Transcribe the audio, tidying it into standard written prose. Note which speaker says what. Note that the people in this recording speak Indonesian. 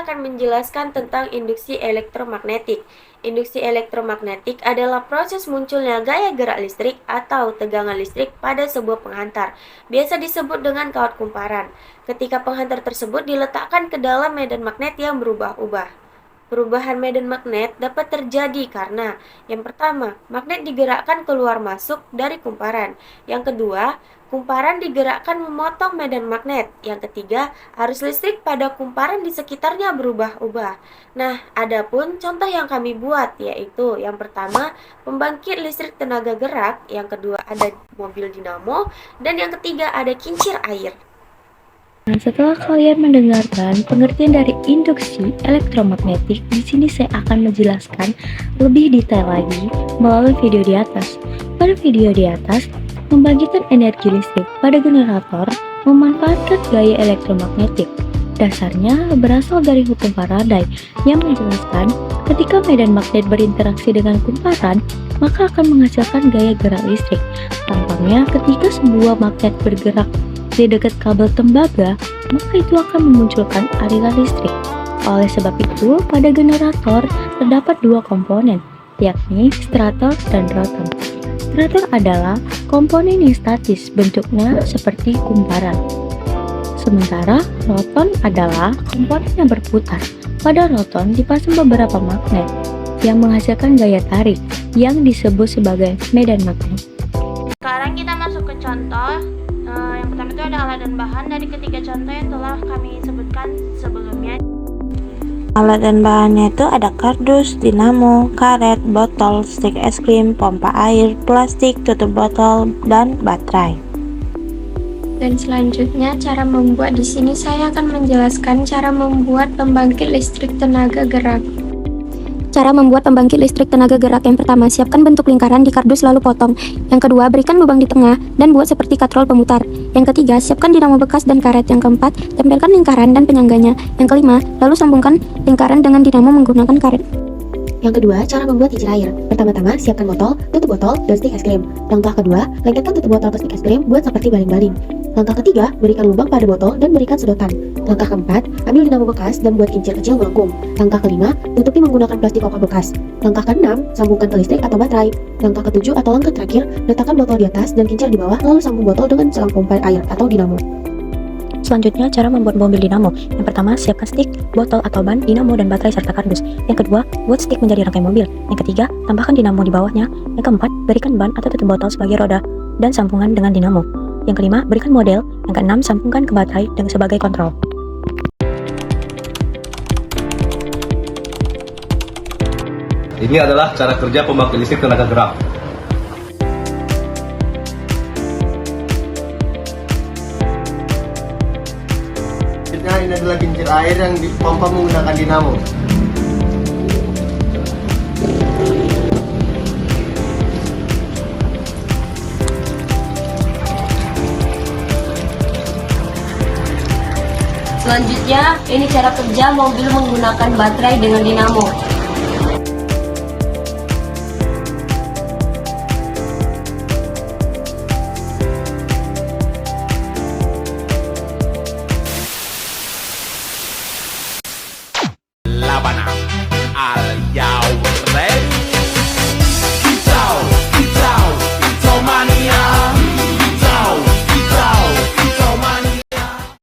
Speaker 1: akan menjelaskan tentang induksi elektromagnetik. Induksi elektromagnetik adalah proses munculnya gaya gerak listrik atau tegangan listrik pada sebuah penghantar, biasa disebut dengan kawat kumparan. Ketika penghantar tersebut diletakkan ke dalam medan magnet yang berubah-ubah. Perubahan medan magnet dapat terjadi karena yang pertama, magnet digerakkan keluar masuk dari kumparan. Yang kedua, kumparan digerakkan memotong medan magnet. Yang ketiga, arus listrik pada kumparan di sekitarnya berubah-ubah. Nah, adapun contoh yang kami buat yaitu yang pertama, pembangkit listrik tenaga gerak, yang kedua ada mobil dinamo, dan yang ketiga ada kincir air.
Speaker 2: Nah, setelah kalian mendengarkan pengertian dari induksi elektromagnetik, di sini saya akan menjelaskan lebih detail lagi melalui video di atas. Pada video di atas, membangkitkan energi listrik pada generator memanfaatkan gaya elektromagnetik. Dasarnya berasal dari hukum Faraday yang menjelaskan ketika medan magnet berinteraksi dengan kumparan, maka akan menghasilkan gaya gerak listrik. Tampaknya ketika sebuah magnet bergerak di dekat kabel tembaga, maka itu akan memunculkan aliran listrik. Oleh sebab itu, pada generator terdapat dua komponen, yakni stator dan rotor. Stator adalah komponen yang statis, bentuknya seperti kumparan. Sementara rotor adalah komponen yang berputar. Pada rotor dipasang beberapa magnet yang menghasilkan gaya tarik yang disebut sebagai medan magnet.
Speaker 3: Sekarang kita masuk ke contoh. Yang pertama itu ada alat dan bahan dari ketiga contoh yang telah kami sebutkan sebelumnya.
Speaker 4: Alat dan bahannya itu ada kardus, dinamo, karet, botol, stik es krim, pompa air, plastik, tutup botol, dan baterai.
Speaker 5: Dan selanjutnya cara membuat. Di sini saya akan menjelaskan cara membuat pembangkit listrik tenaga gerak.
Speaker 6: Cara membuat pembangkit listrik tenaga gerak. Yang pertama, siapkan bentuk lingkaran di kardus lalu potong. Yang kedua, berikan lubang di tengah dan buat seperti katrol pemutar. Yang ketiga, siapkan dinamo bekas dan karet. Yang keempat, tempelkan lingkaran dan penyangganya. Yang kelima, lalu sambungkan lingkaran dengan dinamo menggunakan karet.
Speaker 7: Yang kedua, cara membuat kincir air. Pertama-tama, siapkan botol, tutup botol, dan stik es krim. Langkah kedua, lengketkan tutup botol ke stik es krim buat seperti baling-baling. Langkah ketiga, berikan lubang pada botol dan berikan sedotan. Langkah keempat, ambil dinamo bekas dan buat kincir kecil melengkung. Langkah kelima, tutupi menggunakan plastik kokoh bekas. Langkah keenam, sambungkan ke listrik atau baterai. Langkah ketujuh atau langkah terakhir, letakkan botol di atas dan kincir di bawah, lalu sambung botol dengan selang pompa air atau dinamo.
Speaker 2: Selanjutnya, cara membuat mobil dinamo. Yang pertama, siapkan stik, botol atau ban, dinamo, dan baterai serta kardus. Yang kedua, buat stik menjadi rangkai mobil. Yang ketiga, tambahkan dinamo di bawahnya. Yang keempat, berikan ban atau tutup botol sebagai roda dan sambungan dengan dinamo. Yang kelima, berikan model. Yang keenam, sambungkan ke baterai dengan sebagai kontrol.
Speaker 8: Ini adalah cara kerja pembangkit listrik tenaga gerak.
Speaker 9: Ini adalah kincir air yang dipompa menggunakan dinamo.
Speaker 5: Selanjutnya, ini cara kerja mobil menggunakan baterai dengan dinamo.
Speaker 10: Labanang al